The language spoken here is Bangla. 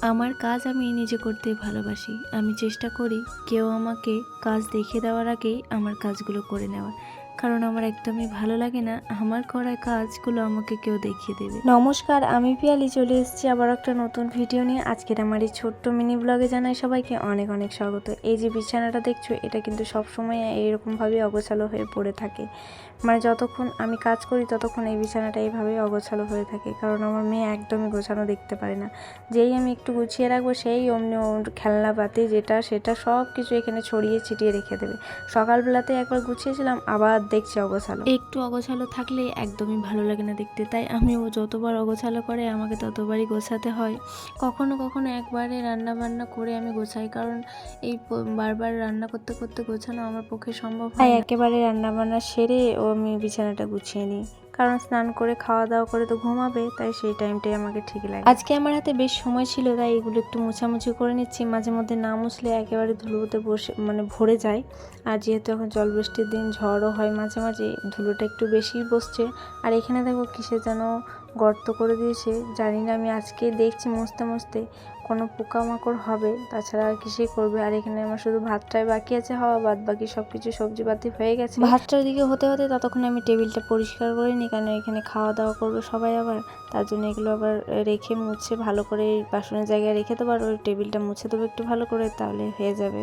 আমার কাজ আমি নিজে করতেই ভালোবাসি। আমি চেষ্টা করি কেউ আমাকে কাজ দেখিয়ে দেওয়ার আগেই আমার কাজগুলো করে নেওয়ার। কারণ আমার একদমই ভালো লাগে না আমার করা কাজগুলো আমাকে কেউ দেখিয়ে দেবে। নমস্কার, আমি পিয়ালি চলে এসেছি আবার একটা নতুন ভিডিও নিয়ে। আজকের আমার এই ছোট্ট মিনি ব্লগে জানাই সবাইকে অনেক অনেক স্বাগত। এই যে বিছানাটা দেখছো, এটা কিন্তু সবসময় এইরকমভাবে অগোছালো হয়ে পড়ে থাকে। মানে যতক্ষণ আমি কাজ করি ততক্ষণ এই বিছানাটা এইভাবেই অগোছালো হয়ে থাকে। কারণ আমার মেয়ে একদমই গোছানো দেখতে পারে না। যেই আমি একটু গুছিয়ে রাখবো সেই অমনি ওর খেলনাপাতি যেটা সেটা সব কিছু এখানে ছড়িয়ে ছিটিয়ে রেখে দেবে। সকালবেলাতে একবার গুছিয়েছিলাম, আবার দেখছি অগোছালো। একটু অগোছালো থাকলে একদমই ভালো লাগে না দেখতে, তাই আমি ও যতবার অগোছালো করে আমাকে ততবারই গোছাতে হয়। কখনো কখনো একবারে রান্না বান্না করে আমি গোছাই, কারণ এই বারবার রান্না করতে করতে গোছানো আমার পক্ষে সম্ভব হয় না। একেবারে রান্না বান্না সেরে ও আমি বিছানাটা গুছিয়ে নিই, কারণ স্নান করে খাওয়া দাওয়া করে তো ঘুমাবে, তাই সেই টাইমটাই আমাকে ঠিক লাগে। আজকে আমার হাতে বেশ সময় ছিল, তাই এগুলো একটু মোছামুছি করে নিচ্ছি। মাঝে মধ্যে না মুছলে একেবারে ধুলোতে ভরে যায়। আর যেহেতু এখন জল বৃষ্টির দিন, ঝড়ও হয় মাঝে মাঝে, ধুলোটা একটু বেশিই বসছে। আর এখানে দেখো কিসে যেন গর্ত করে দিয়েছে, জানি না। আমি আজকে দেখছি মুছতে মুছতে কোনো পোকামাকড় হবে, তাছাড়া আর কিসেই করবে। আর এখানে আমার শুধু ভাতটাই বাকি আছে হওয়া, বাদ বাকি সব কিছু সবজিপাতি হয়ে গেছে। ভাতটার দিকে হতে হতে ততক্ষণ আমি টেবিলটা পরিষ্কার করে নিই, কারণ এখানে খাওয়া দাওয়া করবে সবাই আবার। তার জন্য এগুলো আবার রেখে মুছে ভালো করে বাসনের জায়গায় রেখে দেবো, আর ওই টেবিলটা মুছে দেবো একটু ভালো করে, তাহলে হয়ে যাবে।